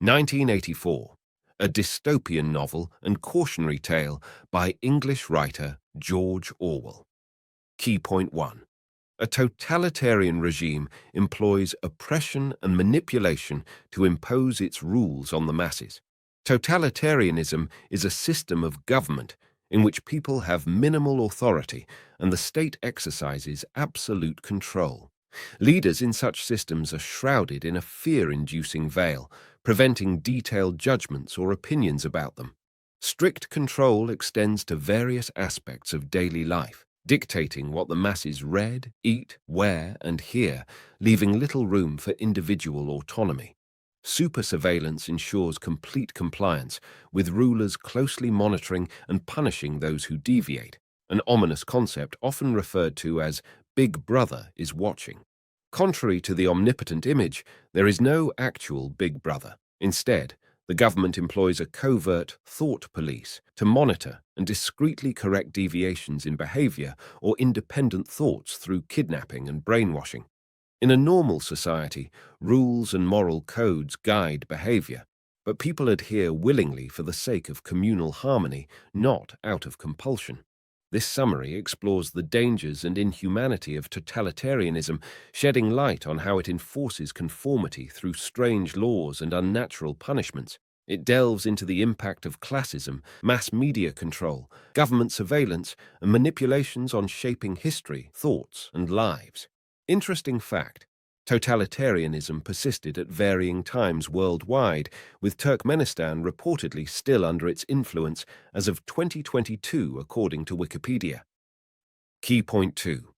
1984, a dystopian novel and cautionary tale by English writer George Orwell. Key point 1. A totalitarian regime employs oppression and manipulation to impose its rules on the masses. Totalitarianism is a system of government in which people have minimal authority and the state exercises absolute control. Leaders in such systems are shrouded in a fear-inducing veil, preventing detailed judgments or opinions about them. Strict control extends to various aspects of daily life, dictating what the masses read, eat, wear, and hear, leaving little room for individual autonomy. Super-surveillance ensures complete compliance, with rulers closely monitoring and punishing those who deviate, an ominous concept often referred to as Big Brother is watching. Contrary to the omnipotent image, there is no actual Big Brother. Instead, the government employs a covert thought police to monitor and discreetly correct deviations in behavior or independent thoughts through kidnapping and brainwashing. In a normal society, rules and moral codes guide behavior, but people adhere willingly for the sake of communal harmony, not out of compulsion. This summary explores the dangers and inhumanity of totalitarianism, shedding light on how it enforces conformity through strange laws and unnatural punishments. It delves into the impact of classism, mass media control, government surveillance, and manipulations on shaping history, thoughts, and lives. Interesting fact: totalitarianism persisted at varying times worldwide, with Turkmenistan reportedly still under its influence as of 2022, according to Wikipedia. Key point 2.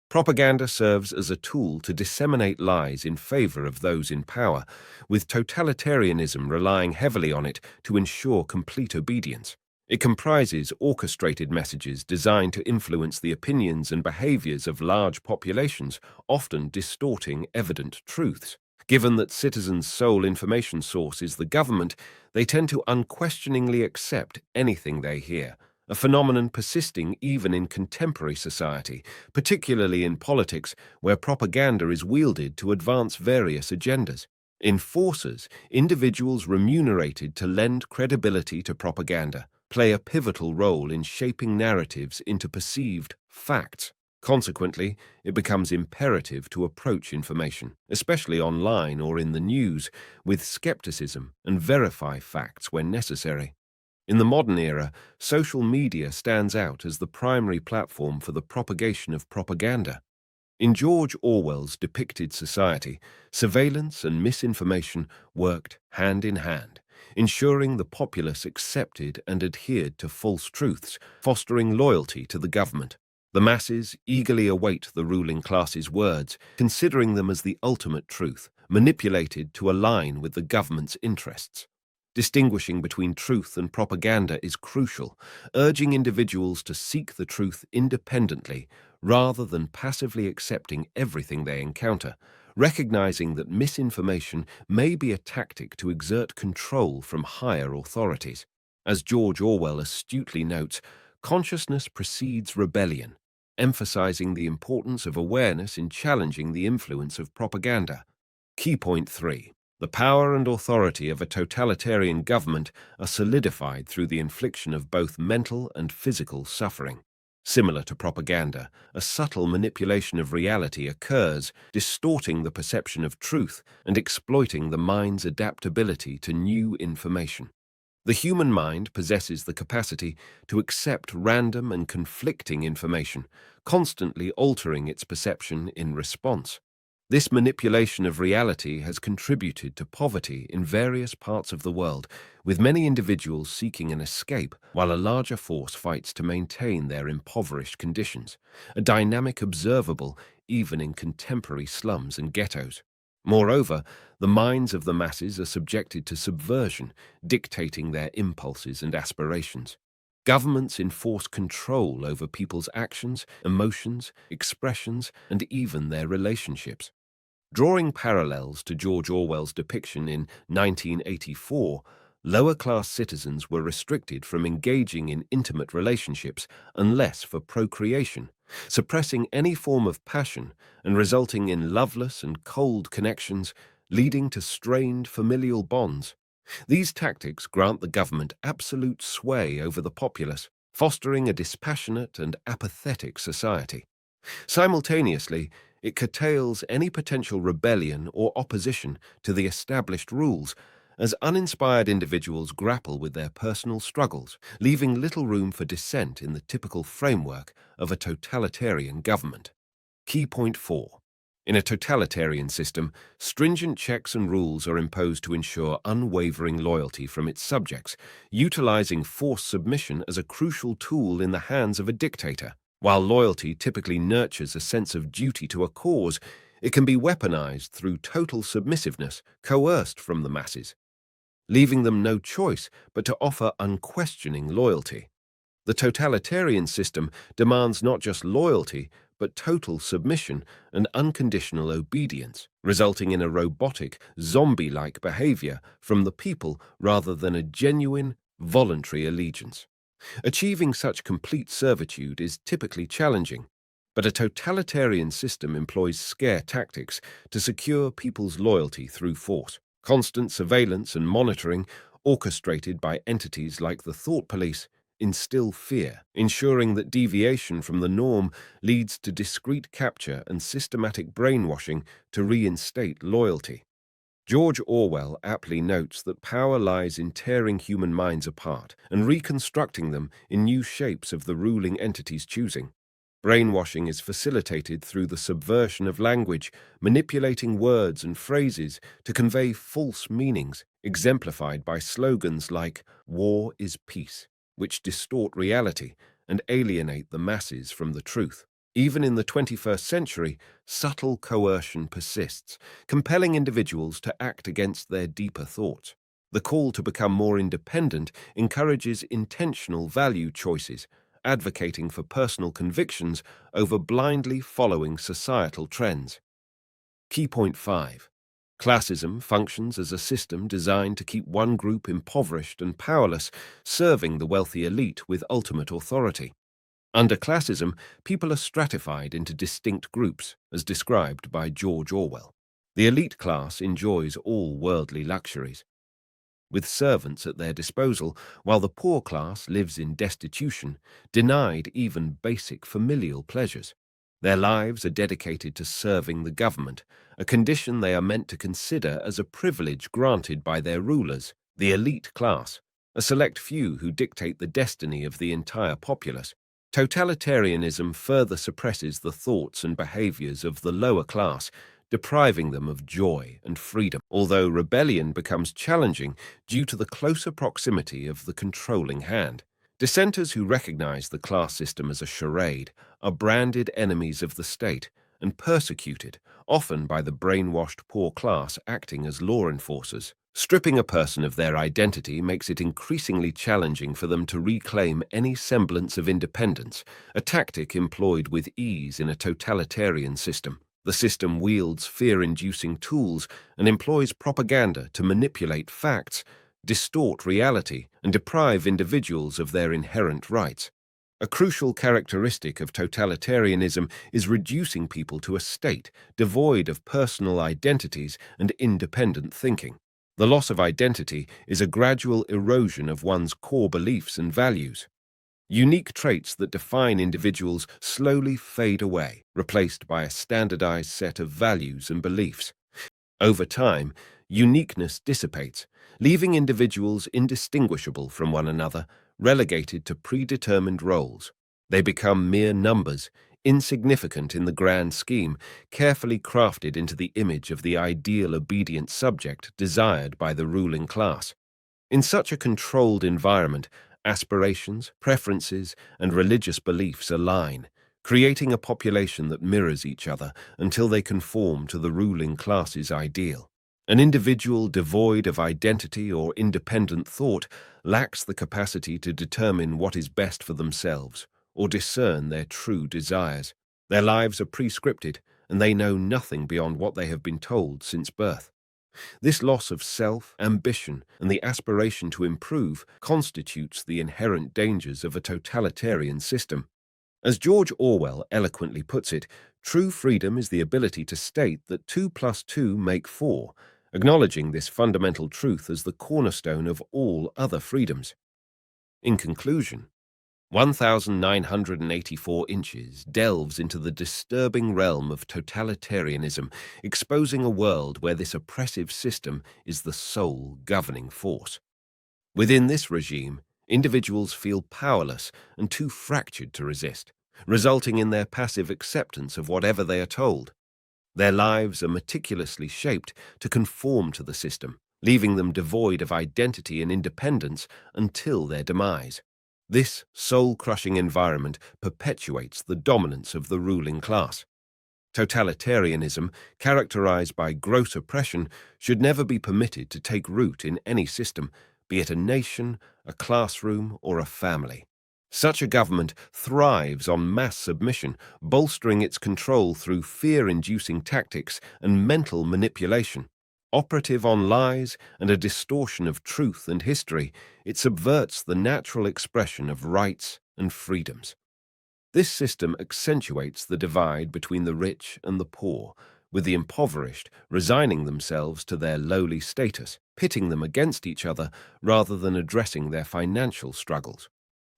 Propaganda serves as a tool to disseminate lies in favor of those in power, with totalitarianism relying heavily on it to ensure complete obedience. It comprises orchestrated messages designed to influence the opinions and behaviors of large populations, often distorting evident truths. Given that citizens' sole information source is the government, they tend to unquestioningly accept anything they hear, a phenomenon persisting even in contemporary society, particularly in politics, where propaganda is wielded to advance various agendas. Enforcers, individuals remunerated to lend credibility to propaganda, play a pivotal role in shaping narratives into perceived facts. Consequently, it becomes imperative to approach information, especially online or in the news, with skepticism and verify facts when necessary. In the modern era, social media stands out as the primary platform for the propagation of propaganda. In George Orwell's depicted society, surveillance and misinformation worked hand in hand, ensuring the populace accepted and adhered to false truths, fostering loyalty to the government. The masses eagerly await the ruling class's words, considering them as the ultimate truth, manipulated to align with the government's interests. Distinguishing between truth and propaganda is crucial, urging individuals to seek the truth independently rather than passively accepting everything they encounter, recognizing that misinformation may be a tactic to exert control from higher authorities. As George Orwell astutely notes, consciousness precedes rebellion, emphasizing the importance of awareness in challenging the influence of propaganda. Key point 3. The power and authority of a totalitarian government are solidified through the infliction of both mental and physical suffering. Similar to propaganda, a subtle manipulation of reality occurs, distorting the perception of truth and exploiting the mind's adaptability to new information. The human mind possesses the capacity to accept random and conflicting information, constantly altering its perception in response. This manipulation of reality has contributed to poverty in various parts of the world, with many individuals seeking an escape, while a larger force fights to maintain their impoverished conditions, a dynamic observable even in contemporary slums and ghettos. Moreover, the minds of the masses are subjected to subversion, dictating their impulses and aspirations. Governments enforce control over people's actions, emotions, expressions, and even their relationships. Drawing parallels to George Orwell's depiction in 1984, lower-class citizens were restricted from engaging in intimate relationships unless for procreation, suppressing any form of passion and resulting in loveless and cold connections, leading to strained familial bonds. These tactics grant the government absolute sway over the populace, fostering a dispassionate and apathetic society. Simultaneously, it curtails any potential rebellion or opposition to the established rules, as uninspired individuals grapple with their personal struggles, leaving little room for dissent in the typical framework of a totalitarian government. Key point 4. In a totalitarian system, stringent checks and rules are imposed to ensure unwavering loyalty from its subjects, utilizing forced submission as a crucial tool in the hands of a dictator. While loyalty typically nurtures a sense of duty to a cause, it can be weaponized through total submissiveness, coerced from the masses, leaving them no choice but to offer unquestioning loyalty. The totalitarian system demands not just loyalty, but total submission and unconditional obedience, resulting in a robotic, zombie-like behavior from the people rather than a genuine, voluntary allegiance. Achieving such complete servitude is typically challenging, but a totalitarian system employs scare tactics to secure people's loyalty through force. Constant surveillance and monitoring, orchestrated by entities like the thought police, instill fear, ensuring that deviation from the norm leads to discreet capture and systematic brainwashing to reinstate loyalty. George Orwell aptly notes that power lies in tearing human minds apart and reconstructing them in new shapes of the ruling entity's choosing. Brainwashing is facilitated through the subversion of language, manipulating words and phrases to convey false meanings, exemplified by slogans like "War is peace," which distort reality and alienate the masses from the truth. Even in the 21st century, subtle coercion persists, compelling individuals to act against their deeper thoughts. The call to become more independent encourages intentional value choices, advocating for personal convictions over blindly following societal trends. Key point 5. Classism functions as a system designed to keep one group impoverished and powerless, serving the wealthy elite with ultimate authority. Under classism, people are stratified into distinct groups, as described by George Orwell. The elite class enjoys all worldly luxuries, with servants at their disposal, while the poor class lives in destitution, denied even basic familial pleasures. Their lives are dedicated to serving the government, a condition they are meant to consider as a privilege granted by their rulers, the elite class, a select few who dictate the destiny of the entire populace. Totalitarianism further suppresses the thoughts and behaviors of the lower class, depriving them of joy and freedom, although rebellion becomes challenging due to the closer proximity of the controlling hand. Dissenters who recognize the class system as a charade are branded enemies of the state and persecuted, often by the brainwashed poor class acting as law enforcers. Stripping a person of their identity makes it increasingly challenging for them to reclaim any semblance of independence, a tactic employed with ease in a totalitarian system. The system wields fear-inducing tools and employs propaganda to manipulate facts, distort reality, and deprive individuals of their inherent rights. A crucial characteristic of totalitarianism is reducing people to a state devoid of personal identities and independent thinking. The loss of identity is a gradual erosion of one's core beliefs and values. Unique traits that define individuals slowly fade away, replaced by a standardized set of values and beliefs. Over time, uniqueness dissipates, leaving individuals indistinguishable from one another, relegated to predetermined roles. They become mere numbers, insignificant in the grand scheme, carefully crafted into the image of the ideal obedient subject desired by the ruling class. In such a controlled environment, aspirations, preferences, and religious beliefs align, creating a population that mirrors each other until they conform to the ruling class's ideal. An individual devoid of identity or independent thought lacks the capacity to determine what is best for themselves or discern their true desires. Their lives are prescripted, and they know nothing beyond what they have been told since birth. This loss of self, ambition, and the aspiration to improve constitutes the inherent dangers of a totalitarian system. As George Orwell eloquently puts it, true freedom is the ability to state that 2 plus 2 make 4, acknowledging this fundamental truth as the cornerstone of all other freedoms. In conclusion, 1984 Inches delves into the disturbing realm of totalitarianism, exposing a world where this oppressive system is the sole governing force. Within this regime, individuals feel powerless and too fractured to resist, resulting in their passive acceptance of whatever they are told. Their lives are meticulously shaped to conform to the system, leaving them devoid of identity and independence until their demise. This soul-crushing environment perpetuates the dominance of the ruling class. Totalitarianism, characterized by gross oppression, should never be permitted to take root in any system, be it a nation, a classroom, or a family. Such a government thrives on mass submission, bolstering its control through fear-inducing tactics and mental manipulation. Operative on lies and a distortion of truth and history, it subverts the natural expression of rights and freedoms. This system accentuates the divide between the rich and the poor, with the impoverished resigning themselves to their lowly status, pitting them against each other rather than addressing their financial struggles.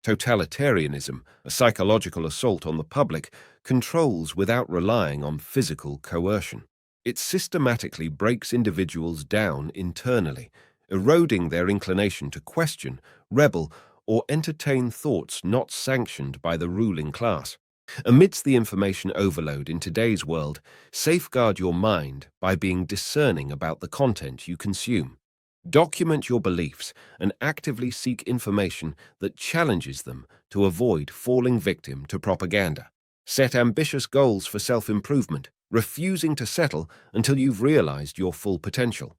Totalitarianism, a psychological assault on the public, controls without relying on physical coercion. It systematically breaks individuals down internally, eroding their inclination to question, rebel, or entertain thoughts not sanctioned by the ruling class. Amidst the information overload in today's world, safeguard your mind by being discerning about the content you consume. Document your beliefs and actively seek information that challenges them to avoid falling victim to propaganda. Set ambitious goals for self-improvement, refusing to settle until you've realized your full potential.